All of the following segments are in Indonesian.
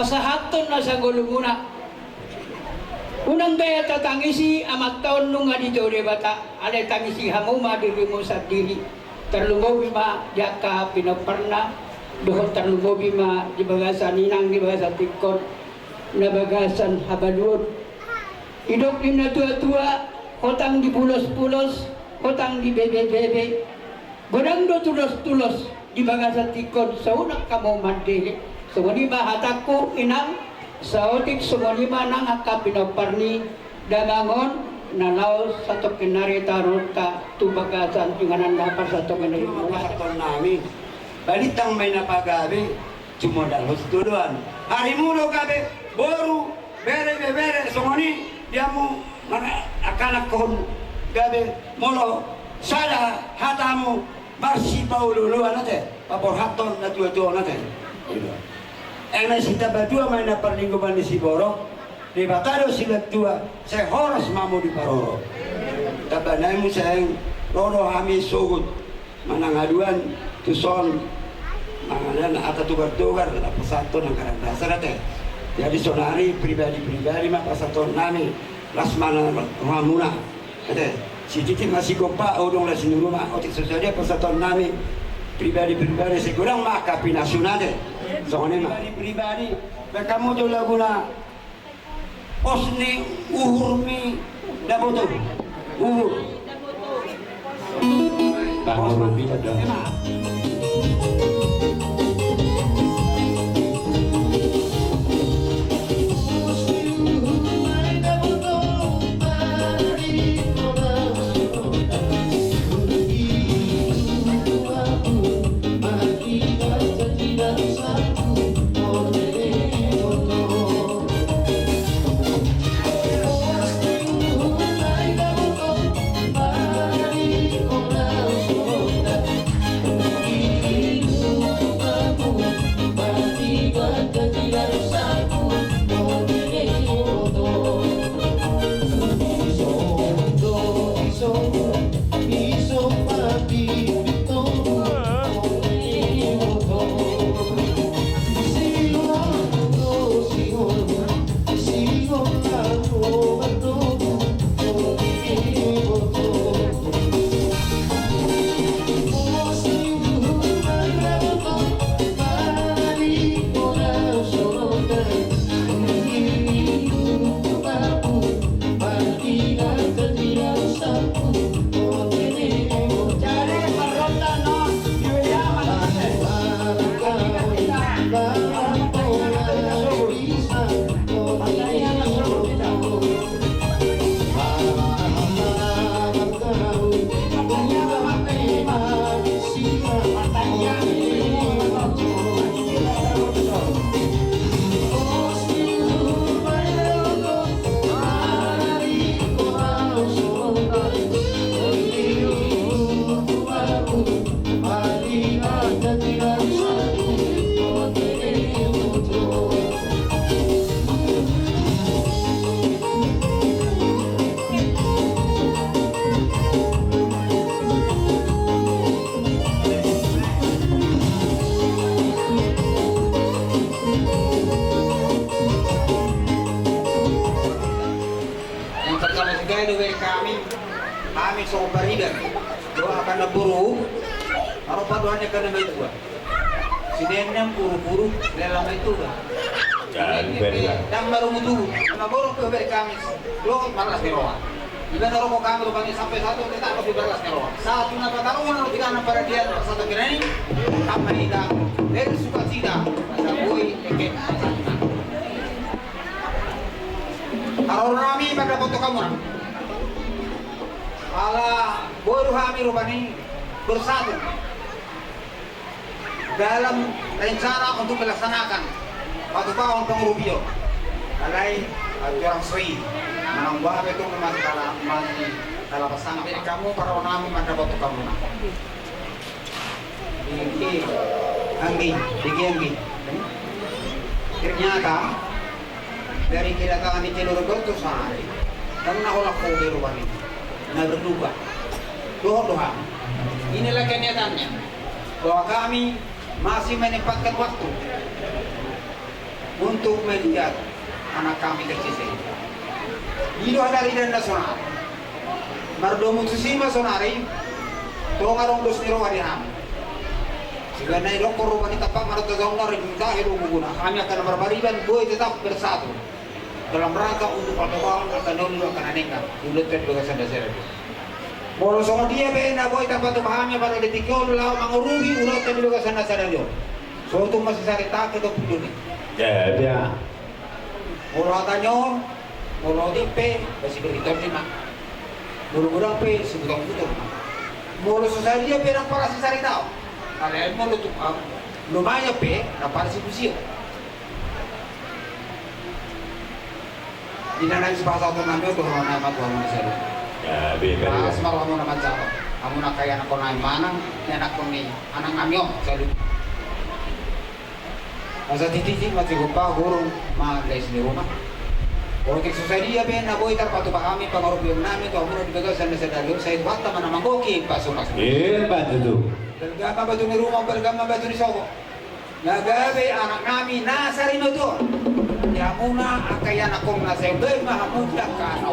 pasahaton na sa guluguna. Unang gaya tatangisi amat taon nung nga dito rin bata, alay tangisi hamuma diri mo sa diri. Tarlumobi ma jaka pinaparna, doon tarlumobi ma di bagasan ninang di bagasan tikon, na bagasan habalud. Idok din na tua-tua, hotang di pulos-pulos, hotang di bebe-bebe. Bodang do tulos-tulos di bagasan tikon, sa unang kamo mandili. Sumuni ba hatakku inang sautik sumuni ba nang akka pinaparni dagangon nanaw satu kinari tarunta tubagasan tinganan dapat satu kinari pasatol namin balitang may napagabi cumodalhos tuduan hari mulo gabi boru bere sumuni diamu mana akanak kohon gabi molo sada hatamu marsi paululu anate papor haton na tua-tua anate Ena sita badua main perlingkupan di Siborok di Batado silat dua saya horos mamu di Paroro tabanai mu sayang rono hami sogut manangaduan tuson mangadan atau tukar-tukar dalam pesantren yang karang dasar teh jadi sonari pribadi mah pesantren nami lasmana ramuna teh si titi masih kopa odong lah sini rumah otik saja pesantren nami pribadi sekurang mah kapi nasional deh soalnya pribadi kamu tuh laguna osni uhurmi daboto uhur tahun lebih ada kami so paridan. Doa akan naburu. Aro paduannya kana may tuwa. Sinenam puru-puru dalam itu kan. Dan marumudu. Naburu ko beri kami. Lo malas meroa. Iba na ro kami ro kami sampai satu kita harus dibalas meroa. Satu na patarungan ro tiga na para dia satu kirani. Kami ida. Dari suka tidak. Sa boy eket. Aro rami pada foto kamu. Ala boru kami rupani bersatu dalam rencana untuk melaksanakan waktu tahun pengrubio. Alai orang sui menambah itu masih dalam pasangan. Jadi kamu para orang pada waktu kamu. Anggi. Ternyata dari kedatangan di Jalur Goto sehari, kamu nak olah kau di rumah ini. Nah berdoa, doa. Inilah kenyataannya bahwa kami masih menempatkan waktu untuk melihat anak kami tersisa. Itu ada lidah nasional. Mardomu susima sonari, tongarong dos niro adiham. Jika naik rokok rumah ini tapak marot tazong nari minta hidup guna. Kami akan berbariban, boy tetap bersatu dalam rangka untuk pertemuan akan dulu akan anehkan. Udah terbegasan dasar. Kalau soal dia benda boy tanpa tu pahamnya pada detik itu lalu mengurugi udah terbegasan dasar dia. So itu masih sakit tak itu pun ni. Ya. Kalau tanya, kalau tipe masih berhitung lima. Mulu-mulu pe sebutang betul. Mulu susah dia berang para sesari tahu. Kalian mulu tu lumayan pe, dapat si busio. Di dalam bahasa tu namanya tu orang nama tu orang Mesir. Ya, bebas. Nah, semalam kamu nama siapa? Kamu nak kaya anak kau naik mana? Anak kau ni anak kamiong selalu. Masa titi masih lupa guru mah guys di rumah. Orang kita susah dia ben na boy terpatu kami pengaruh biang nami tu amun dibaga sana sedalur saya buat teman nama goki pasuk. Hebat itu. Bergama batu di rumah, bergama batu di soko. Nagabe anak kami nasari no tu. Ya muna akaya na kong nasay bay mahamuda ka na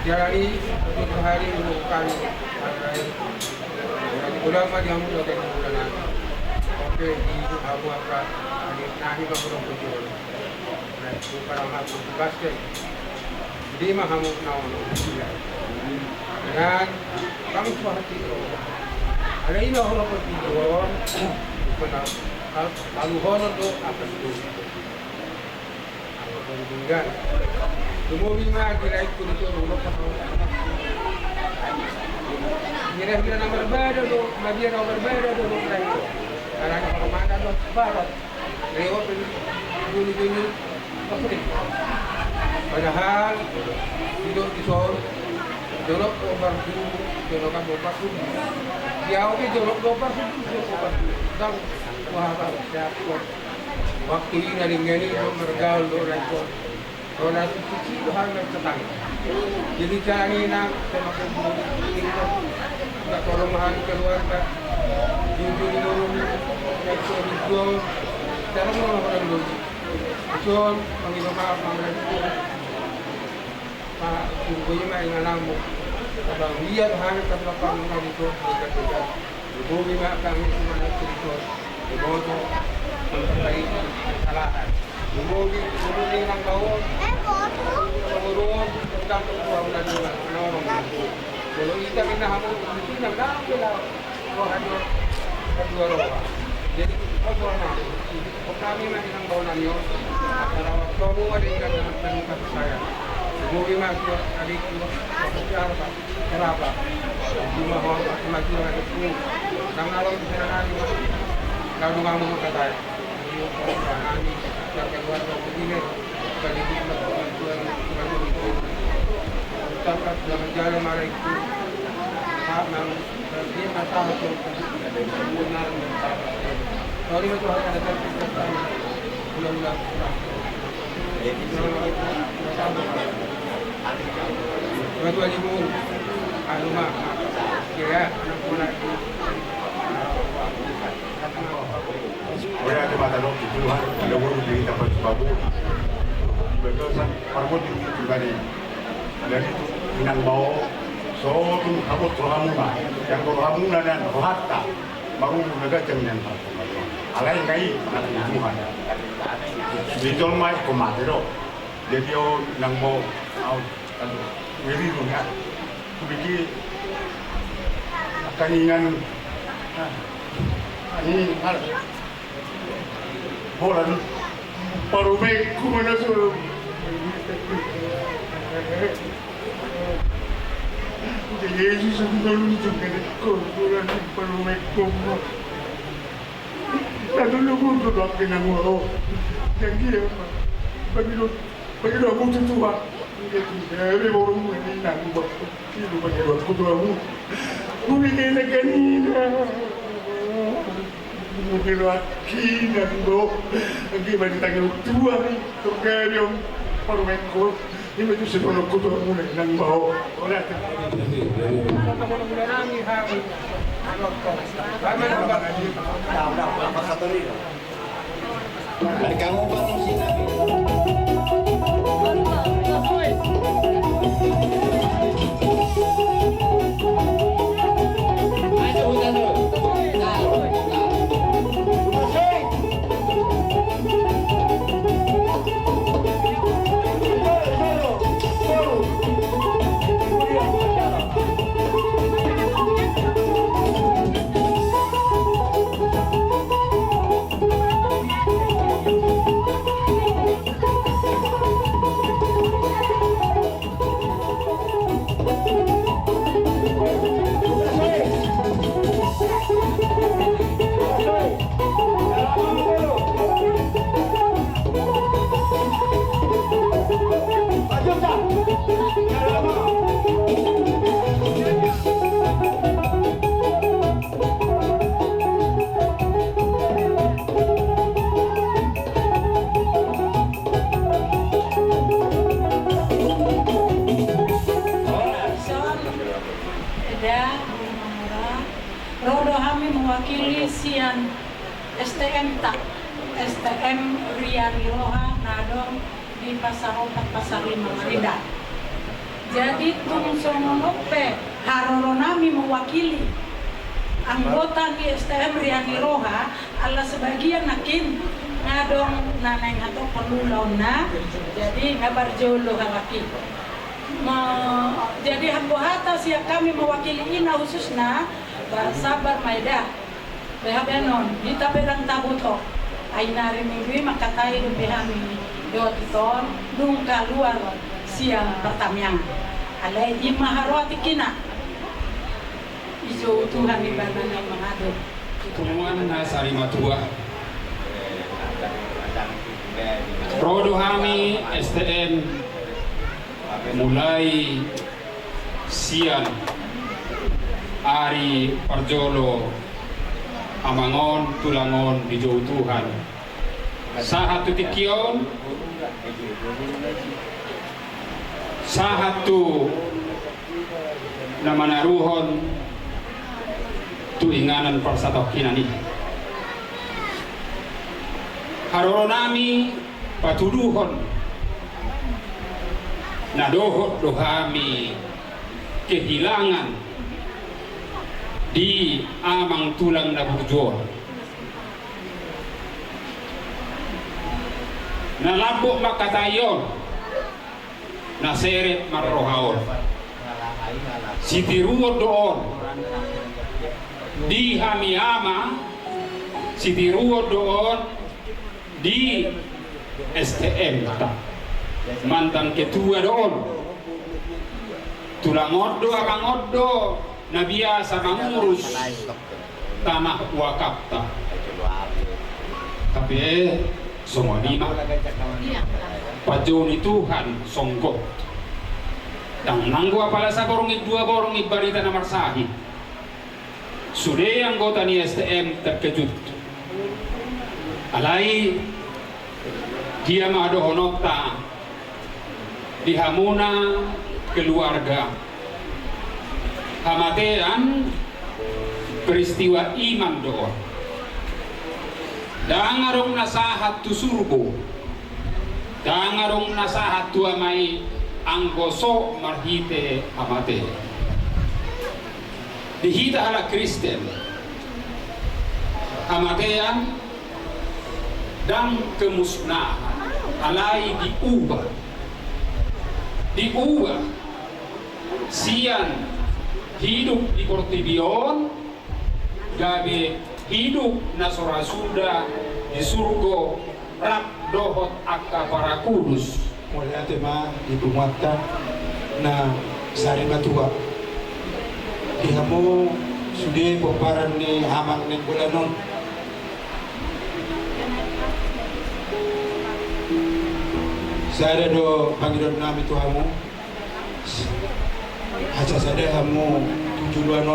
jalani untuk hari untuk kali hari ulama yang muda dan bulan oke di abu apa hari nahi baru berjuang bukan aku basket di mahamu naon dan kami suhati ada ini orang berjuang benar lalu hono do apa itu Dengan Tumuwi nga dilay ko dito ulo pa ko. Gira-gira na berbeda do, mabira berbeda do lay ko. Karena kemana do barat. Lewat dulu pasti. Padahal hidup di Solo, jorok obar dulu, jorokan obar dulu. Dia oke jorok obar dulu, obar dulu. Dan wah siapa? Waktu ini dari ini mergaul do rekor. Kalau suci itu harus tetang. Jadi cara ini nak semakin ini tak koromahan keluarga. Jujur dulu, rekor itu cara orang dulu. John, panggil maaf mengenai itu. Pak, ibunya mah yang anakmu. Abang lihat hanya terlalu mengenai itu. Ibu mah kami cuma itu. Ibu tu baik kesalahan. Ibu yang kau turun tentang kebuahan juga. Kalau kita kena hamu itu nak dah bila kau ada kedua roda. Jadi kau mana? Kami mah yang kau nanyo. Kalau kamu ada yang dengan saya. Ibu mah adik itu siapa? Kenapa? Cuma orang maju ada itu. Karena kalau kita nanti kalau kamu kata kami yang keluar begini kali kita bantuan itu tetap dalam jalan mereka itu memang dia masalah itu benar sorry itu ada terkait bulan-bulan bantuan ibu alumah ya anak bulan itu Kaya ada mata lok itu har ada baru di tempat babu. Betul parmot itu kali. Dan itu minang bau so tu kamu terhamu yang terhamu dan rohatta baru naga jaminan alai ngai nak Tuhan. Betul mai komatero. Jadi o nang bau au wiri dunia. Kubiki kaningan ini hal Bolan parumek kumana suruh Yesus ang nalunjog ka ko bolan parumek kumo nalulugod ko ang pinanguho yang dia pagilo mo tutuwa hindi mo rin mo hindi nangubak hindi mo pagilo ko tuwa mo bumigay na kanina mungkin lagi nanggo lagi balik tua nih terkadang parmeko ini itu sebelum kutu mulai nang bau oleh Kamu pasang sini. Rodo kami mewakili sian STM tak STM Rian Yoha Nadong di Pasar 4 Pasar 5 Marida. Jadi tung songonope haroro nami mewakili anggota di STM Riani Roha ala sebagian nakin ngadong naneng atau perlu launa jadi ngabar jolo halaki jadi hambo hata siap kami mewakili ina khususnya sabar maida behabenon kita pedang tabuto ainari minggu makatai behami yotiton dung keluar siang pertamiang alai imaharwati kina iso Tuhan ibadah yang mengatur Kumuan na Sarimatua Rodo kami STM mulai siang Ari Parjolo Amangon Tulangon di jauh Tuhan satu tikion satu nama naruhon tuinganan persatokinan ini haroro nami patuduhon nadohot dohami kehilangan di amang tulang na burjol nalabok makatayon naseret marrohaon sitiruot doon di Hamiyama sitiruot doon di STM mantan ketua doon tulangoddo akangoddo na biasa mangurus tanah wakafta tapi semua lima pajoni Tuhan songkok dan nanggo apala sa borong dua borong ibarita na marsahi sudah anggota ni STM terkejut alai dia mado honokta di hamuna keluarga hamatean peristiwa iman doa dangarong nasahat tu surgo dangarong nasahat tu amai anggoso marhite amate dihita ala Kristen amatean dan kemusnahan alai diubah sian hidup di Kortibion gabe hidup nasora sudah di surga rak dohot akka para kudus mulai tema di pemata na Sarimatua dihamu sudah peparan ni hamang ni bulanon saya do panggilan nami tuhamu haja sada hamu tujuan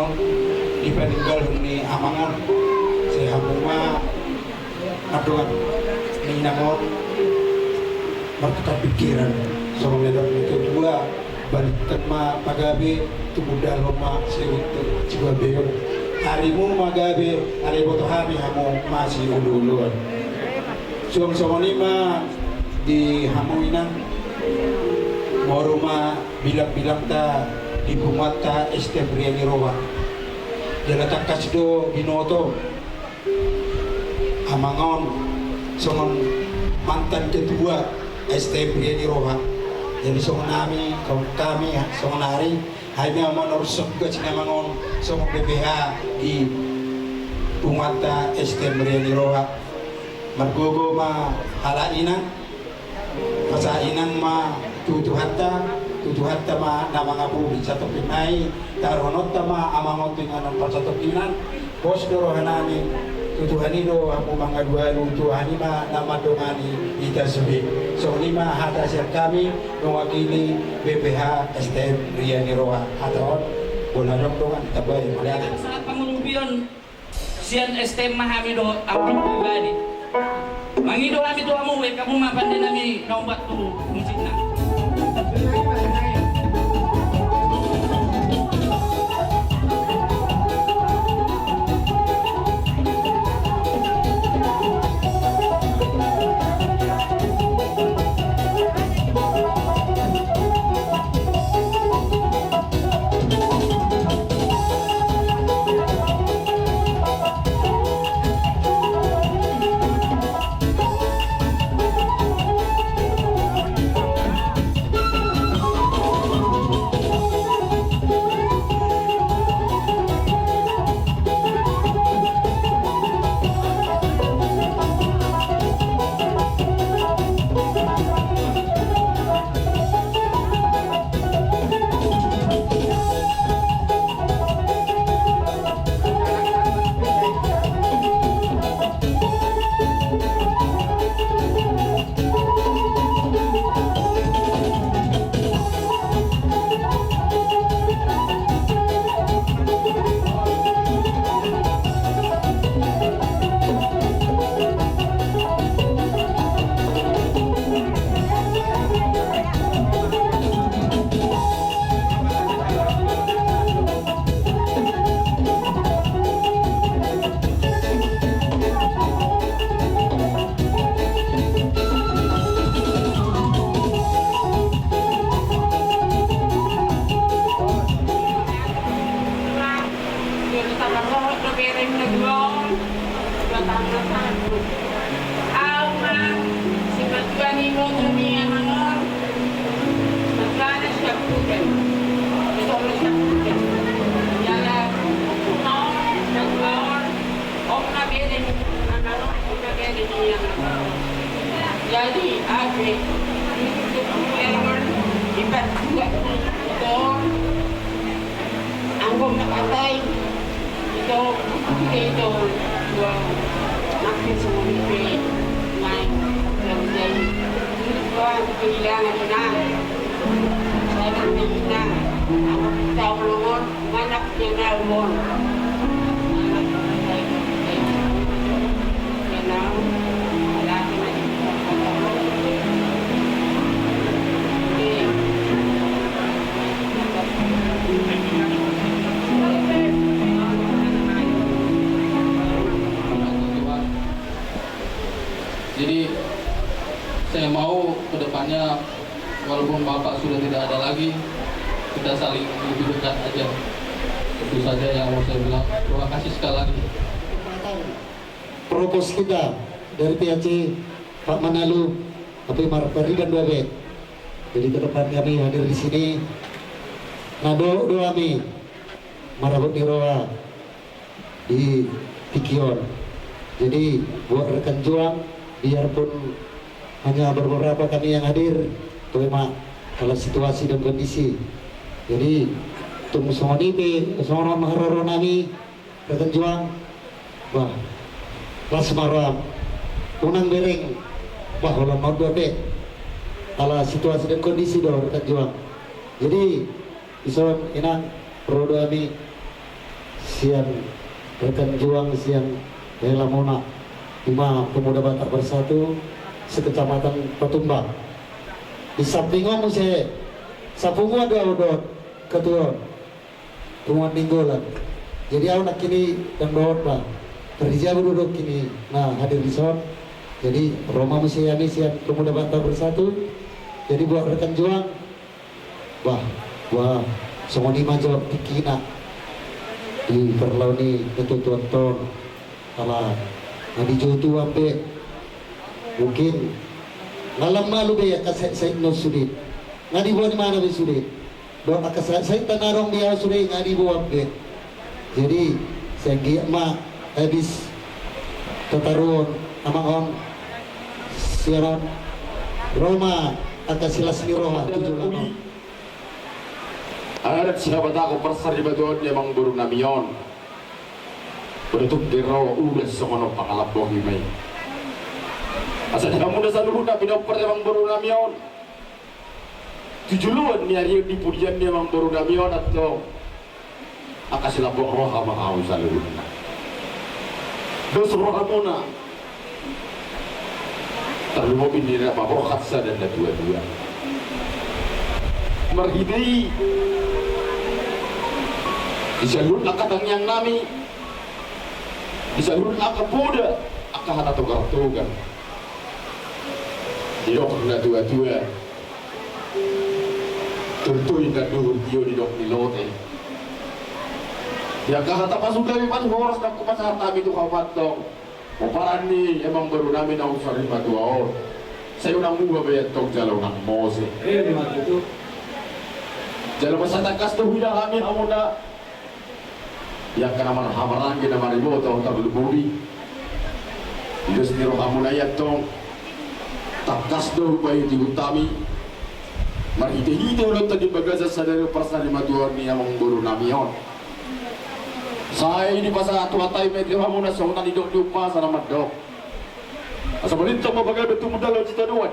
di peninggal ni amangon saya hamu ma aduan ni namon bertukar pikiran sama medok itu dua balik tema pagabe tu budal homa sewit jiwa beyon harimu magabe hari boto hari hamu masih ulu-uluan suam-suam lima di hamuinan moruma bilang-bilang ta di pumata STM Riani Roha jalatan kasdo binoto amangon songon mantan ketua STM Riani Roha jadi songon nami kami songon hari hanya menerusuk ke Cinamangon songon BPH di pumata STM Riani Roha margogo ma halainan masa inang ma tutu hatta ma nama ngapu di satu pinai taronot ma amangon tinganan pas satu pinan bos dorohanani tutu hanido aku mangga dua tutu hanima nama dongani ita sebi so lima hata siap kami mewakili BPH STM Riani Roha atau bola dongan tabai melihat saat pengulubion sian STM mahamido aku pribadi mangido kami tu amu kamu mapan din nami naumbat tu musina makatay. Ito, dua nakin semua mimpi naik dan dua kehilangan na. Saya kehilangan. Aku tahu luar anak yang naumur. Jadi saya mau kedepannya walaupun bapak sudah tidak ada lagi, kita saling lebih dekat aja. Itu saja yang mau saya bilang. Terima kasih sekali lagi. Propos kita dari PAC Pak Manalu, tapi Marparidan Babe. Jadi ke depan kami hadir di sini. Nado doami marabut di roa di Pikion. Jadi buat rekan juang, biarpun hanya beberapa kami yang hadir, terima dalam situasi dan kondisi. Jadi tunggu semua ini, semua maharoro nami rekan juang, wah, las maram, unang bereng, wah ulang mau dua deh, ala situasi dan kondisi doh rekan juang. Jadi ison inang rodo kami siang rekan juang siang Lamona 5 pemuda Batak Bersatu sekecamatan Patumbang. Di sampingnya saya sapungu ada udot ketua rumah ninggolan. Jadi aku nak kini dan doot pak terjadi duduk kini. Nah hadir di son. Jadi Roma mesti kami siap pemuda Batak Bersatu. Jadi buat rekan juang, wah semua ni maju tikina di perlauni ketutuan ton kalah. Nadi jotu ampe mungkin ngalam malu be kasai no sulit ngadi buat mana be sulit doa kasai tanarong dia sulit ngadi buat be. Jadi segi ma habis tataruan amang siaran Roma akasilas ni roha 78. Ada siapa tahu persar di batuan dia mengburu namion. Berutuk dirawa udah sekono pangalap boh himai. Asal kamu dah selalu nak pindah emang baru namion. Tujuluan ni hari di pujian dia emang baru namion atau akasilap boh roh ama kau selalu. Dos roh amuna. Terlalu mobil ni apa roh katsa dan dua-dua. Merhidai. Disalun akatang yang nami. Disalun akapoda akahat atau kartugan. Didok na dua-dua. Tentuin na duhur dia didok ni lote. Ya kahata pasuk kami pas horas na kupasar kami tu kawan tong. Oparan ni emang baru namin na usari matuaor. Saya unang muga bayat tong jalaw ng Mose. Memang itu. Jalaw sa takas tu hida kami amuna. Yang kena marhabaran kita maribo tong terlububi. Ilo sendiri kamu nayat tong. Takas do bayi di utami. Marhite-hite ulit tadi bagasa sa dari persa lima tuan ni amang buru namion. Saya ini pasal atu-atai medyo kamu na songan idok di upa sa naman dok. Asa balintang mabagal betul modal cita duwan.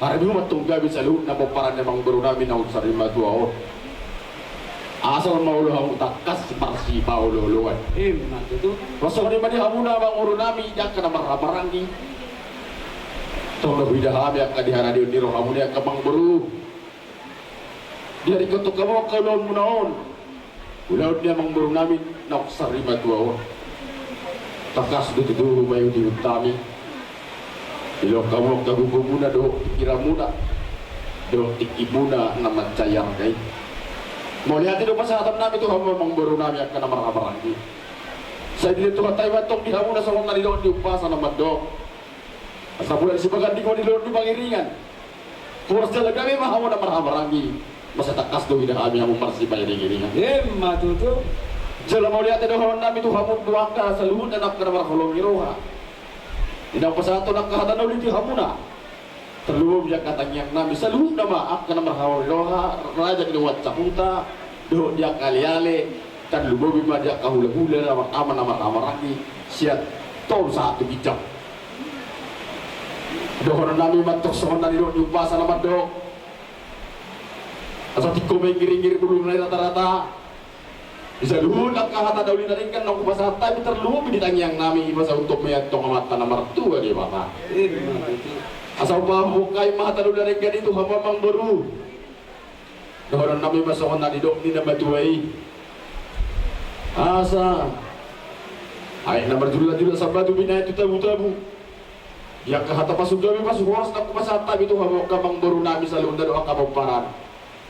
Hari mo matungga bisa lu na paparan amang buru namin na sa lima tuan. Asal mau lu hamu takas parsi paulo luan. Memang itu. Pasal ni mani hamu na amang buru nami jak kena marhabarangi. Tolong bidah kami akan diharadi di roh kamu dia kemang beru. Dia dikotok kamu kalau munaon. Ulau dia mengberu nami nak sarima tua. Takas du tu bayu di utami. Ilo kamu kagugu muna do kira muna. Do tiki muna nama cayar kai. Mau lihat itu pasal atam nami tu kamu mengberu nami akan marah-marah lagi. Saya dilihat tu katai batok di kamu na sama nari do di upasa nama do. Asal bulan sebagian di kau di luar di pangiringan. Force jalan kami mah kamu nak marah-marahi. Masa takas tu tidak kami kamu marsi banyak di giringan. Memang itu. Jalan mau lihat ada orang nami tu kamu buangkan seluruh dan nak kena marholong iroha. Tidak pasal tu nak kehatan oleh di kamu na. Terlalu biar katanya yang nami seluruh nama akan marholong iroha. Raja di luar cahuta. Duduk dia kali-kali. kan lumawi majak kahula-hula aman lagi siat tol satu bijak dohoran nami matok sohon dari dok nyumpa salamat dok asal tiko may giring-giring dulu mulai rata-rata bisa luhun at kahata daw linarin kan nang kupasata biterluho pinitangi yang nami masa untuk mayatong amata na martua di mata asal pahukay mahata daw linarin kan itu hamba mang baru dohoran nami masohon dari dok ni na matuay asa ay na berjula-jula sa batu binay itu tabu-tabu ya kahata pasok kami pasok oras na kupasata itu hamba kamang baru nami sa lunda doa kapamparan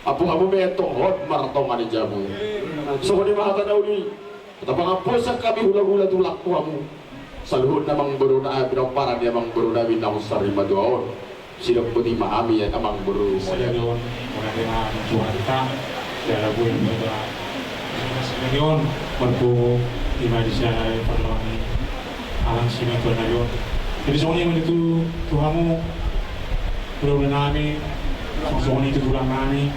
apu-apu betong hot martong ani jamu so di mahata dauli tapang apo sa kami hula-hula tulak tuamu saluhod namang baru na pinamparan dia mang baru na binang sarima doon silap putih mahami yan amang baru saya doon mula dengan cuaca saya lagu yang berdoa Sebenarnya marco lima di sana perlawanan alang sima tuan ayon. Jadi soalnya itu Tuhanmu udah nami, soalnya itu tulang nami,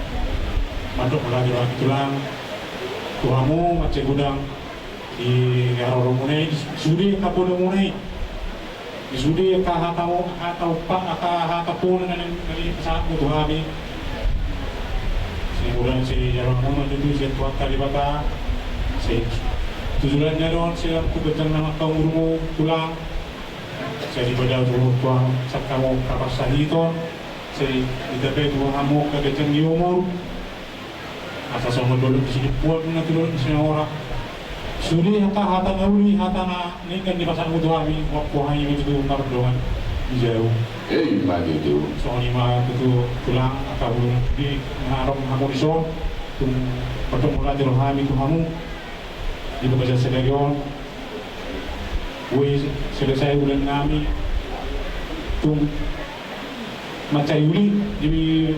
mantuk lagi tulang Tuhanmu macam gudang di arah rumune sudi kapun rumune di sudi kahatamu atau pak kahapun dari pesawat Tuhani. Kemudian si jalan mono itu si tuan kali bata si tujuannya don si aku betul nama kau urmu tulang saya dibaca tuan saat kamu kapas sahito si ditape tuan kamu kegeceng di umur asal sama dulu di sini buat nanti dulu di sini orang sudi hata ngauli hata na ini kan di pasar mutuami waktu hanya itu nardongan jauh maju itu soalnya mah itu tulang atau di ngarong kamu di son tum potong mulai rohani Tuhanmu di bekerja sedarion woi selesai bulan kami tum macam Yuli di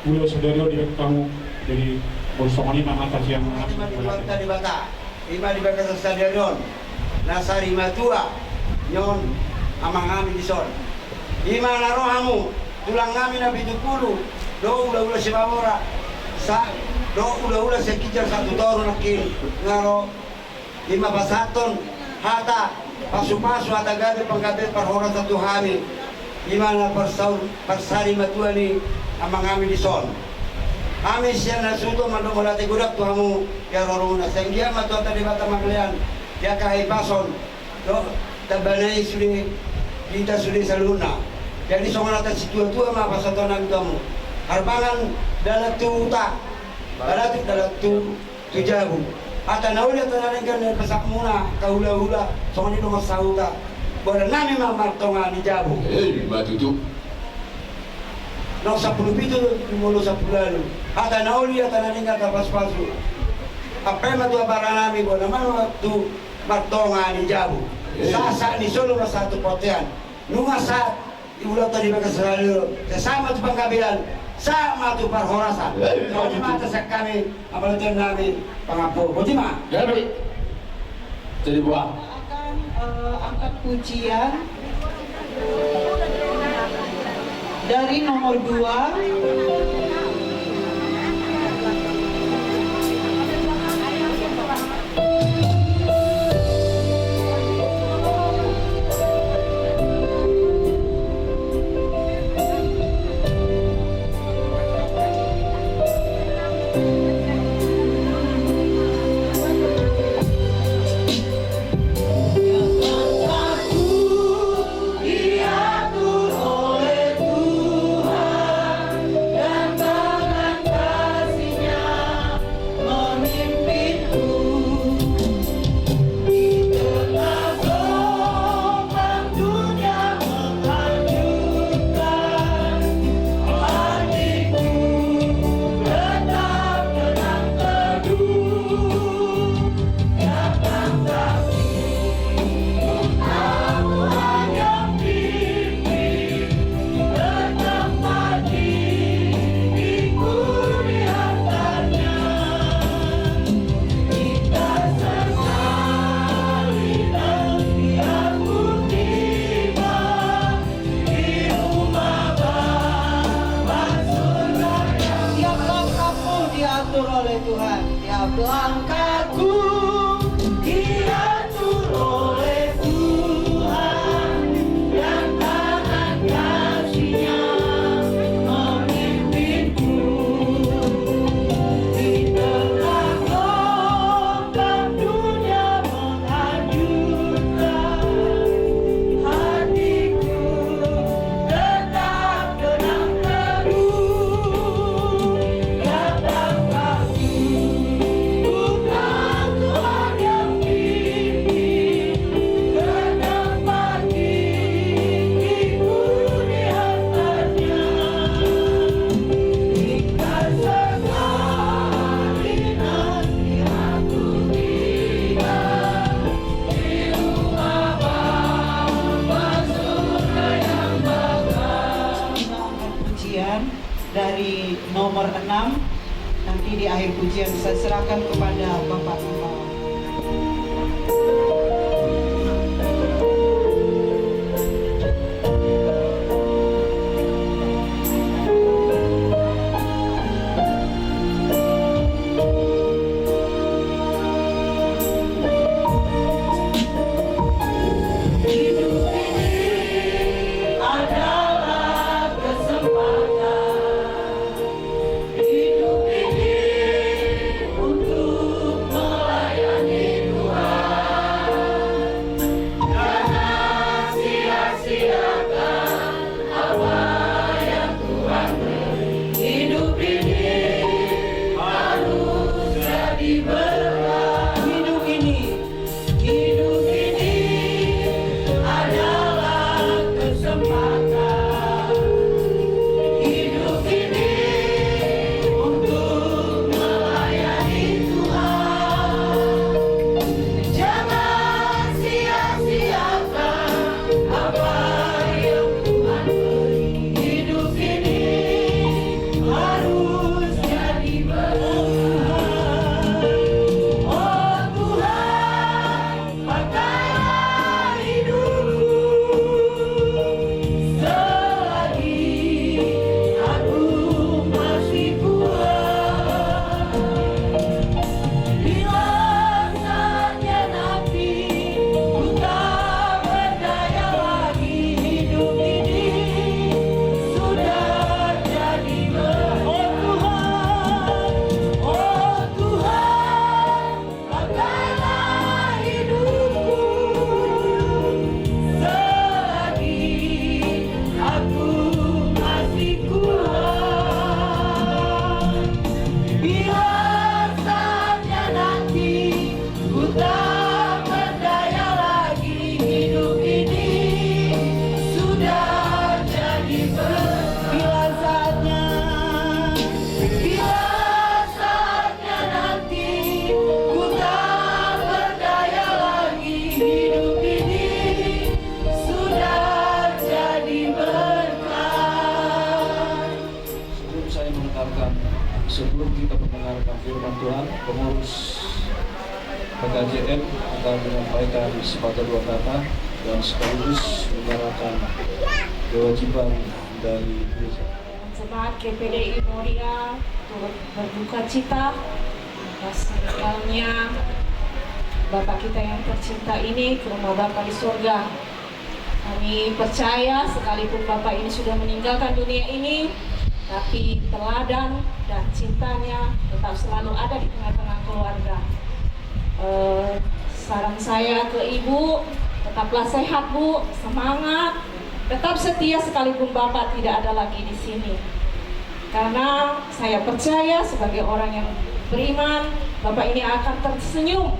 bulan sedarion di kamu jadi bersama lima atas yang di bata lima di bata sedarion nasari matua nyon amang kami di son lima narohamu tulang kami na bitukulu do ula si Mamora sa do ula sekitar satu tahun nakil ngaro lima pasaton hata pasu-pasu hata gabi pangkabit parhora satu hari lima na parsari matuani amang kami di son kami siya nasuto mandomolati gudak tuhamu ya roruna sehingga matu tadi bata magalian ya kahit pason do tabanay suli kita sudah saluna jadi soalnya atas tua-tua mah pas satonan kamu harbangan dalam tuta dalam tu jabu atau nauli atau nalingan dari pesak muna kahula-hula soalnya nomor sauta boleh nami mah martongan di jabu batu itu no 10 itu mulu 10 lalu atau nauli atau nalingan tapas pasu apa yang tu barang nami boleh mana tu martongan di jabu sasa ni solo na satu potean nunga sa iulat tadi baka selalu sesama tu pangkabilan sama tu parhorasan kalau di mata sa kami apalagi namin pangapo butima jadi buah akan angkat pujian dari nomor 2 diatur oleh Tuhan, ya. setiap langkahku diatur oleh Tuhan dan tangan kasih-Nya memimpinku di tengah gelombang dunia menghancurkan. Hatiku tetap tenang teduh, katakanku bukan Tuhan yang pimpin ke tempat tinggiku di atasnya. Jika sekali nanti aku tiba di rumah Bapa surga yang bakal. Pujian dari nomor 6, nanti di akhir pujian saya serahkan kepada Bapak Pembawa. Hidup ini adalah kesempatan. Hidup ini untuk melayani Tuhan. Jangan sia-siakan apa yang Tuhan beri. Hidup ini harus jadi berkah. Hidup ini adalah kesempatan. Hidup ini untuk melayani Tuhan. Jangan sia-siakan apa yang Tuhan beri. Hidup ini harus jadi berkah. Oh Tuhan, pakailah hidupku selagi aku masih kuat. Bila saatnya nanti ku tak berdaya lagi, hidup ini sudah jadi berkah. Oh Tuhan, pakailah hidupku selagi aku masih kuat. Bila saatnya nanti ku tak berdaya lagi, hidup ini sudah jadi bila saatnya nanti ku tak berdaya lagi, hidup ini sudah jadi berkah. Sebelum kita mendengarkan firman Tuhan, pengurus PKJN akan menyampaikan sepatah dua kata dan sekaligus menyerahkan kewajiban dari gereja. Jemaat GPDI Moria turut berduka cita atas meninggalnya Bapak kita yang tercinta ini ke rumah Bapak di surga. Kami percaya sekalipun Bapak ini sudah meninggalkan dunia ini, tapi teladan dan cintanya tetap selalu ada di tengah-tengah keluarga. Saran saya ke Ibu, tetaplah sehat Bu, semangat, tetap setia sekalipun Bapak tidak ada lagi di sini. Karena saya percaya sebagai orang yang beriman, Bapak ini akan tersenyum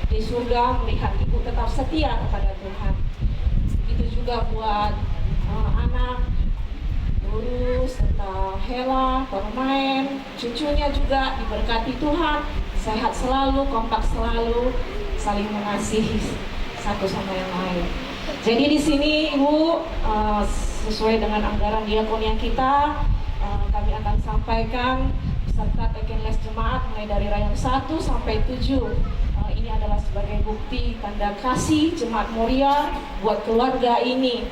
di surga melihat Ibu tetap setia kepada Tuhan. Begitu juga buat anak, guru, serta Hela, Permain, cucunya juga diberkati Tuhan, sehat selalu, kompak selalu, saling mengasihi satu sama yang lain. Jadi di sini Ibu, sesuai dengan anggaran diakonia kita, kami akan sampaikan beserta taken les jemaat mulai dari rayam 1 sampai 7. Ini adalah sebagai bukti tanda kasih jemaat Moria buat keluarga ini.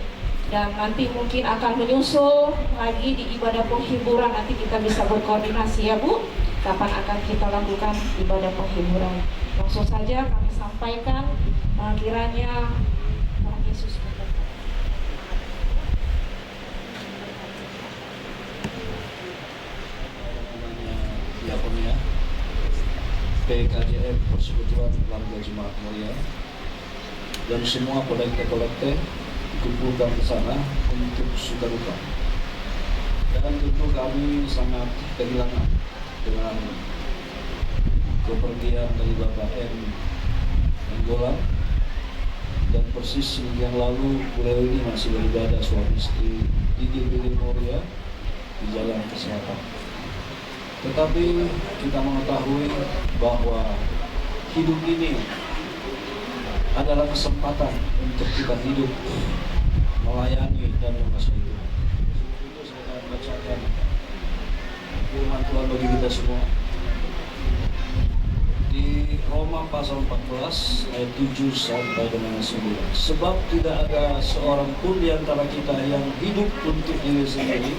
Dan nanti mungkin akan menyusul lagi di ibadah penghiburan, nanti kita bisa berkoordinasi ya Bu. kapan akan kita lakukan ibadah penghiburan. Langsung saja kami sampaikan, kiranya Tuhan Yesus memberkati. Diakonia PKJM Persekutuan Keluarga Jemaat Mulia dan semua kolekte-kolekte dikumpulkan ke sana untuk suka duka. Dan tentu kami sangat kehilangan dengan kepergian dari Bapak M. Nainggolan, dan persis seminggu yang lalu beliau ini masih beribadah suami istri di GBD Moria di Jalan Kesehatan. Tetapi kita mengetahui bahwa hidup ini adalah kesempatan untuk kita hidup melayani dan mengasihi Tuhan. Itu saya akan bacakan firman Tuhan bagi kita semua di Roma pasal 14 ayat 7 sampai dengan 9. Sebab tidak ada seorang pun di antara kita yang hidup untuk diri sendiri,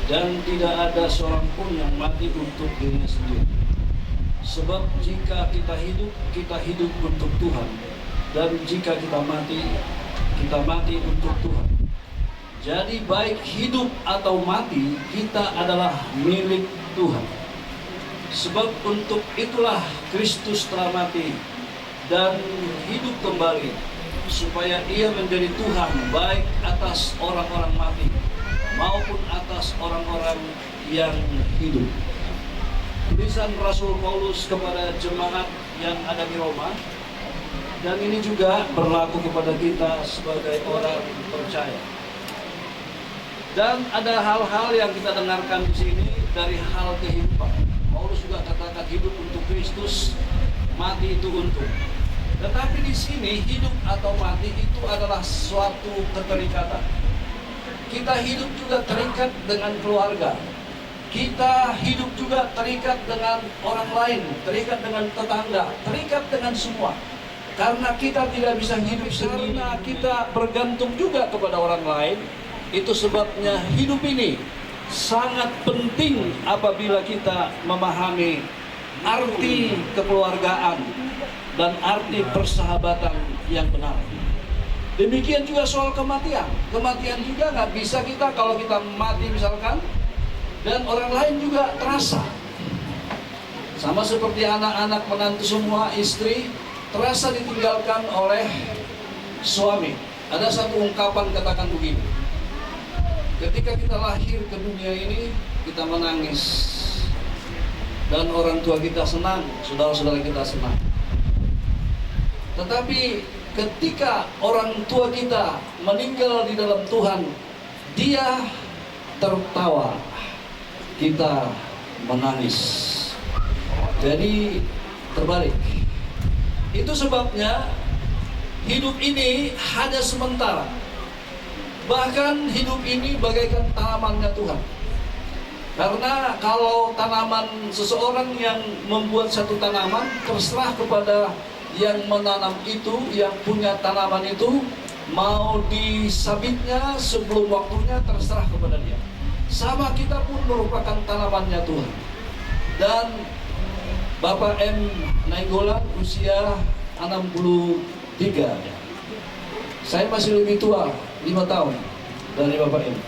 dan tidak ada seorang pun yang mati untuk dirinya sendiri. Sebab jika kita hidup untuk Tuhan, dan jika kita mati untuk Tuhan. Jadi baik hidup atau mati, kita adalah milik Tuhan. Sebab untuk itulah Kristus telah mati dan hidup kembali, supaya Ia menjadi Tuhan baik atas orang-orang mati maupun atas orang-orang yang hidup. Tulisan Rasul Paulus kepada jemaat yang ada di Roma, dan ini juga berlaku kepada kita sebagai orang percaya. Dan ada hal-hal yang kita dengarkan di sini dari hal kehidupan. Paulus juga katakan hidup untuk Kristus, mati itu untung. Tetapi di sini hidup atau mati itu adalah suatu keterikatan. Kita hidup juga terikat dengan keluarga. Kita hidup juga terikat dengan orang lain, terikat dengan tetangga, terikat dengan semua. Karena kita tidak bisa hidup sendiri, karena kita bergantung juga kepada orang lain. Itu sebabnya hidup ini sangat penting apabila kita memahami arti kekeluargaan dan arti persahabatan yang benar. Demikian juga soal kematian. Kematian juga nggak bisa kita, kalau kita mati misalkan, dan orang lain juga terasa. Sama seperti anak-anak, menantu semua, istri, terasa ditinggalkan oleh suami. Ada satu ungkapan katakan begini, ketika kita lahir ke dunia ini, kita menangis, dan orang tua kita senang, saudara-saudara kita senang. Tetapi ketika orang tua kita meninggal di dalam Tuhan, dia tertawa, kita menangis. Jadi terbalik. Itu sebabnya hidup ini hanya sementara. Bahkan hidup ini bagaikan tanamannya Tuhan. Karena kalau tanaman, seseorang yang membuat satu tanaman, terserah kepada yang menanam itu, yang punya tanaman itu, mau disabitnya sebelum waktunya, terserah kepada dia. Sama kita pun merupakan tanamannya Tuhan. Dan Bapak M. Nainggolan usia 63. Saya masih lebih tua 5 tahun dari Bapak M.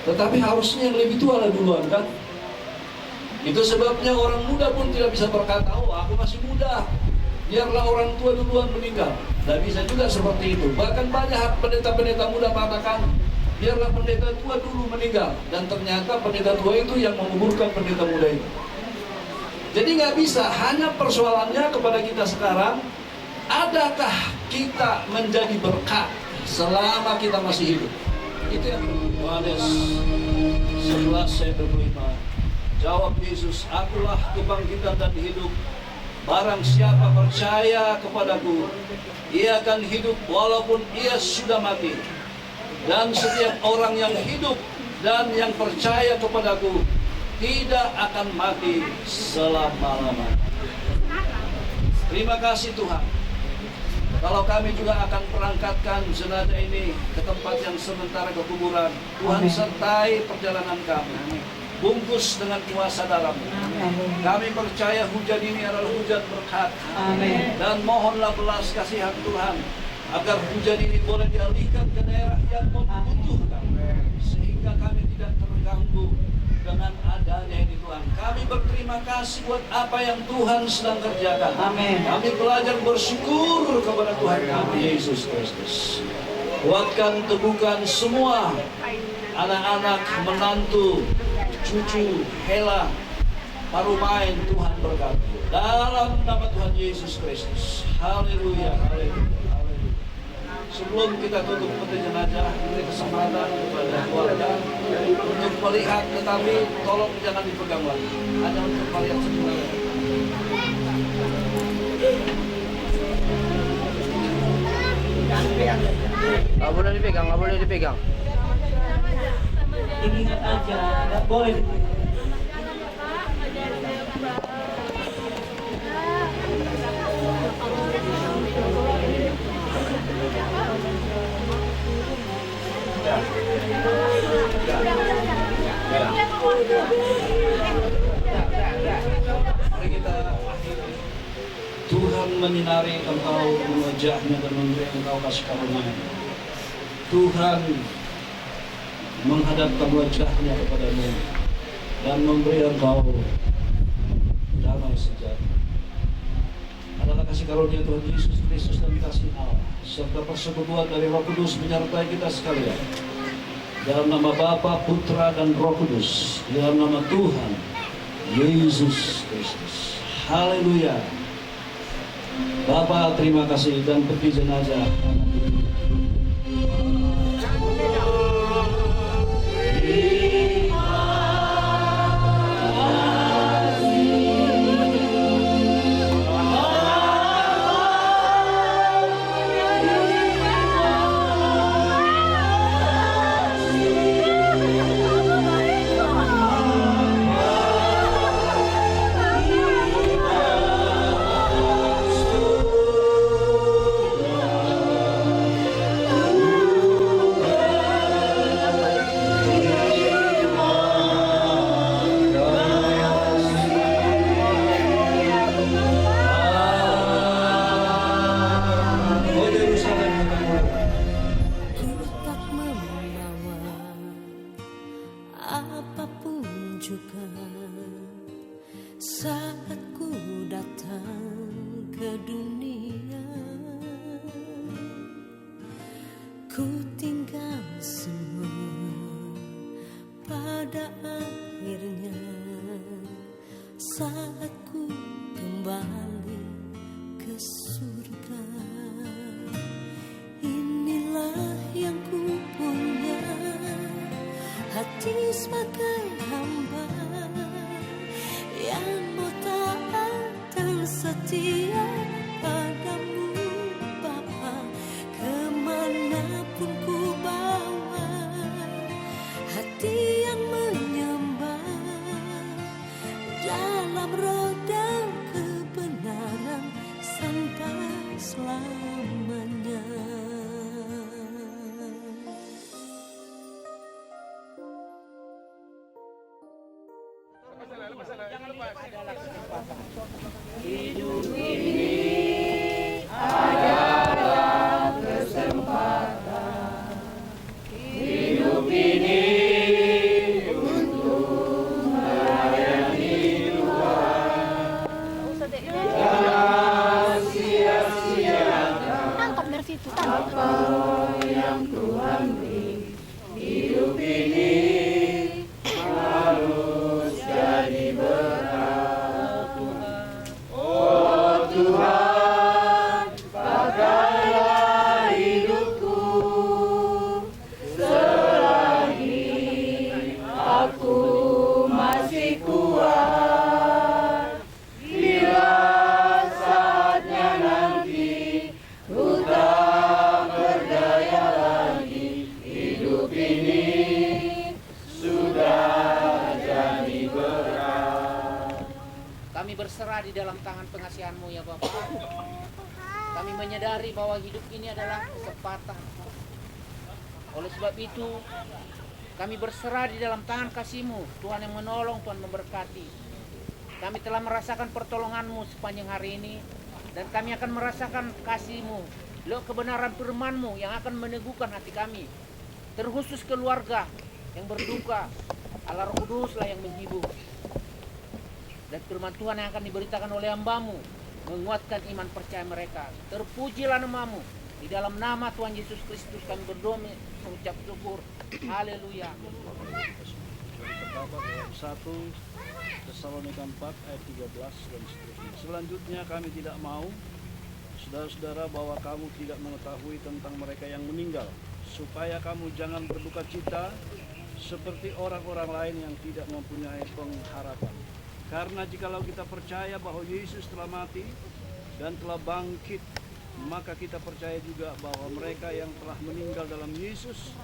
Tetapi harusnya yang lebih tua lah duluan kan. Itu sebabnya orang muda pun tidak bisa berkata, oh aku masih muda, biarlah orang tua duluan meninggal. Tidak bisa juga seperti itu. Bahkan banyak pendeta-pendeta muda mengatakan, biarlah pendeta tua dulu meninggal. Dan ternyata pendeta tua itu yang menguburkan pendeta muda itu. Jadi nggak bisa, hanya persoalannya kepada kita sekarang, adakah kita menjadi berkat selama kita masih hidup? Itu yang Yohanes 11:25. Jawab Yesus, akulah kebangkitan dan hidup. Barang siapa percaya kepadaku, ia akan hidup walaupun ia sudah mati. Dan setiap orang yang hidup dan yang percaya kepadaku tidak akan mati selama-lamanya. Terima kasih Tuhan. Kalau kami juga akan perangkatkan jenazah ini ke tempat yang sementara, ke kuburan, Tuhan sertai perjalanan kami. bungkus dengan kuasa darah-Mu. Kami percaya hujan ini adalah hujan berkat. Dan mohonlah belas kasihan Tuhan agar hujan ini boleh dialihkan ke daerah yang membutuhkan, sehingga kami tidak terganggu dengan adanya ini Tuhan. Kami berterima kasih buat apa yang Tuhan sedang kerjakan. Kami belajar bersyukur kepada Tuhan kami Yesus Kristus. Kuatkan, teguhkan semua anak-anak, menantu, cucu, Hela, Parumain, Tuhan berkati. Dalam nama Tuhan Yesus Kristus. Haleluya, haleluya, haleluya. Sebelum kita tutup peti jenazah, beri kesempatan kepada keluarga untuk melihat, tetapi tolong jangan dipegang lagi. Hanya untuk melihat sebenarnya. Nggak boleh dipegang, nggak boleh dipegang. Ingat aja, nggak boleh. Mari kita akhiri. Tuhan menyinari engkau dengan wajah-Nya dan memberi engkau kasih karunia. Tuhan menghadapkan wajah-Nya kepadamu dan memberi engkau damai sejahtera. Adalah kasih karunia Tuhan Yesus Kristus dan kasih Allah serta persekutuan dari Roh Kudus menyertai kita sekalian. Dalam nama Bapa, Putra, dan Roh Kudus. Dalam nama Tuhan Yesus Kristus. Haleluya. Bapa, terima kasih dan peti jenazah. Hidup ini adalah kesempatan. Hidup ini untuk melayani Tuhan. Jangan sia-siakan apa yang Tuhan beri. Hidup ini harus jadi berkat. Oh Tuhan, pakailah hidupku selagi aku masih kuat. Bila saatnya nanti ku tak berdaya lagi, hidup ini sudah jadi berat. Kami berserah di dalam tangan pengasihan-Mu ya Bapa. Kami menyadari bahwa hidup ini adalah kesempatan. Oleh sebab itu, Kami berserah di dalam tangan kasih-Mu, Tuhan yang menolong, Tuhan memberkati. Kami telah merasakan pertolongan-Mu sepanjang hari ini, dan kami akan merasakan kasih-Mu, kebenaran firman-Mu yang akan meneguhkan hati kami, terkhusus keluarga yang berduka. Allah Roh Kudus lah yang menghibur. Dan firman Tuhan yang akan diberitakan oleh hamba-Mu menguatkan iman percaya mereka. Terpujilah nama-Mu. Di dalam nama Tuhan Yesus Kristus kami berdoa mengucap syukur. Haleluya. Terdapat dalam 1 Tesalonika 4 ayat 13 dan seterusnya. Selanjutnya kami tidak mau, saudara-saudara, bahwa kamu tidak mengetahui tentang mereka yang meninggal, supaya kamu jangan berduka cita seperti orang-orang lain yang tidak mempunyai pengharapan. Karena jikalau kita percaya bahwa Yesus telah mati dan telah bangkit, maka kita percaya juga bahwa mereka yang telah meninggal dalam Yesus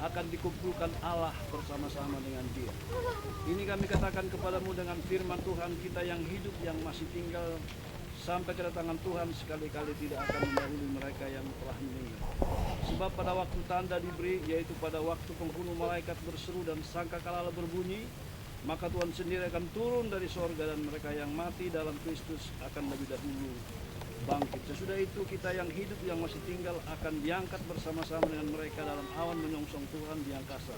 akan dikumpulkan Allah bersama-sama dengan Dia. Ini kami katakan kepadamu dengan firman Tuhan kita yang hidup, yang masih tinggal sampai kedatangan Tuhan, sekali-kali tidak akan mendahului mereka yang telah meninggal. Sebab pada waktu tanda diberi, yaitu pada waktu penghulu malaikat berseru dan sangkakala berbunyi, maka Tuhan sendiri akan turun dari sorga, dan mereka yang mati dalam Kristus akan lebih dahulu bangkit. Sesudah itu kita yang hidup, yang masih tinggal, akan diangkat bersama-sama dengan mereka dalam awan menyongsong Tuhan di angkasa.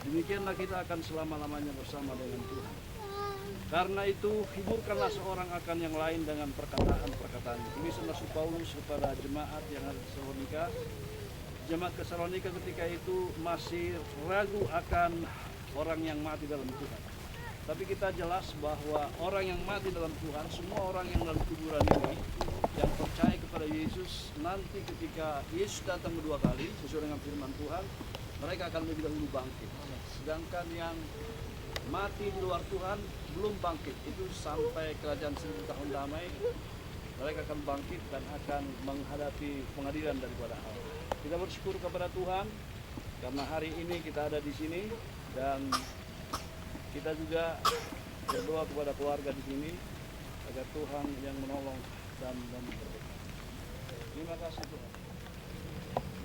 Demikianlah kita akan selama-lamanya bersama dengan Tuhan. Karena itu hiburkanlah seorang akan yang lain dengan perkataan-perkataan. Ini Rasul Paulus kepada jemaat yang ada di Tesalonika. Jemaat Tesalonika ketika itu masih ragu akan orang yang mati dalam Tuhan. Tapi kita jelas bahwa orang yang mati dalam Tuhan, semua orang yang dalam kuburan ini, yang percaya kepada Yesus, nanti ketika Yesus datang kedua kali sesuai dengan firman Tuhan, mereka akan lebih dahulu bangkit. Sedangkan yang mati di luar Tuhan belum bangkit, itu sampai kerajaan 1000 tahun damai, mereka akan bangkit dan akan menghadapi pengadilan daripada Allah. Kita bersyukur kepada Tuhan karena hari ini kita ada di sini, dan kita juga berdoa kepada keluarga di sini agar Tuhan yang menolong dan memberkati. Terima kasih Tuhan.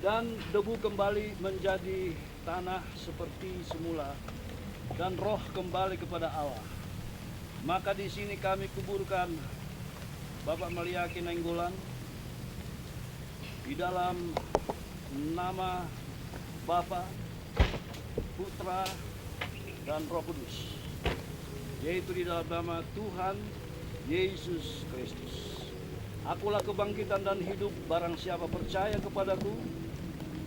Dan debu kembali menjadi tanah seperti semula, dan roh kembali kepada Allah. Maka di sini kami kuburkan Bapak Meliaki Nainggolan di dalam nama Bapa, Putra, dan Roh Kudus, yaitu di dalam nama Tuhan Yesus Kristus. Akulah kebangkitan dan hidup, barang siapa percaya kepadaku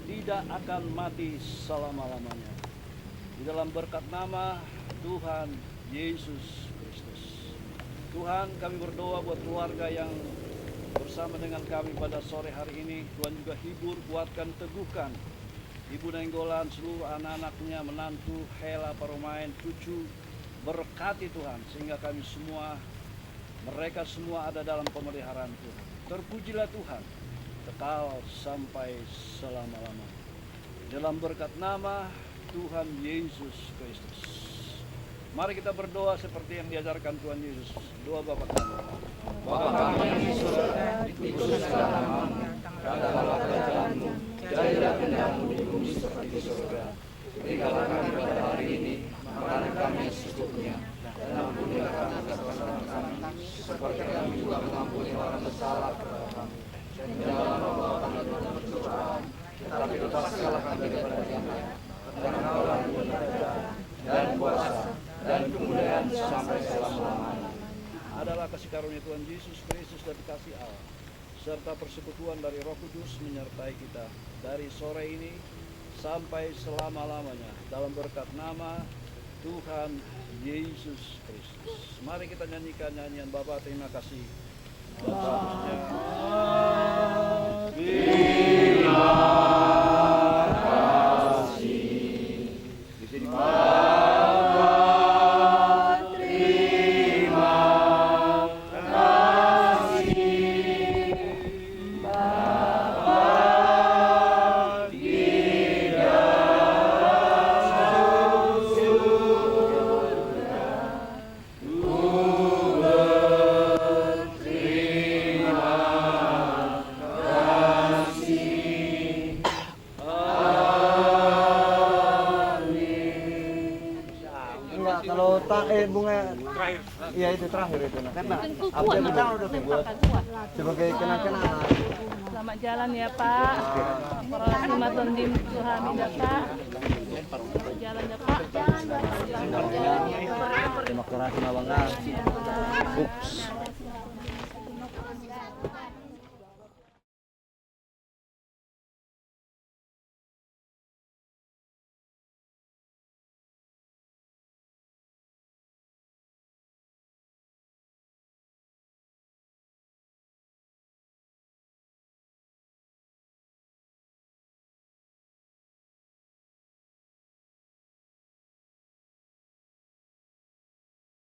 tidak akan mati selama-lamanya. Di dalam berkat nama Tuhan Yesus Kristus. Tuhan, kami berdoa buat keluarga yang bersama dengan kami pada sore hari ini. Tuhan juga hibur, kuatkan, teguhkan Ibu Nainggolan, seluruh anak-anaknya, menantu, Hela, Paromain, cucu. Berkati Tuhan, sehingga kami semua, mereka semua ada dalam pemeliharaan Tuhan. Terpujilah Tuhan, kekal sampai selama-lamanya. Dalam berkat nama Tuhan Yesus Kristus. Mari kita berdoa seperti yang diajarkan Tuhan Yesus. Doa Bapa kami. Bapa kami yang di surga, dikuduskanlah namamu, datanglah kerajaanmu, jadilah kehendakmu di bumi seperti di surga. Berikanlah kami pada hari ini makanan kami yang secukupnya, dan ampunilah kami kesalahan kami, seperti kami juga mengampuni orang bersalah kepada kami. Dan janganlah membawa kami dalam pencobaan, tetapi lepaskanlah kami daripada yang jahat. Karena Engkaulah yang kerajaan dan kuasa dan kemuliaan sampai selama-lamanya. Adalah kasih karunia Tuhan Yesus Kristus dan kasih Allah, serta persekutuan dari Roh Kudus menyertai kita dari sore ini sampai selama-lamanya, dalam berkat nama Tuhan Yesus Kristus. Mari kita nyanyikan nyanyian Bapa terima kasih. Bapa terima kasih. Di sini Terima Iya itu terakhir itu. Karena Kuat, apa yang Mas. kita udah buat sebagai kenang-kenangan. Selamat jalan ya Pak. Warahmatullahi di Tuhan Pak. Jalan ya Pak. Demokrasi Mabangka. Ups.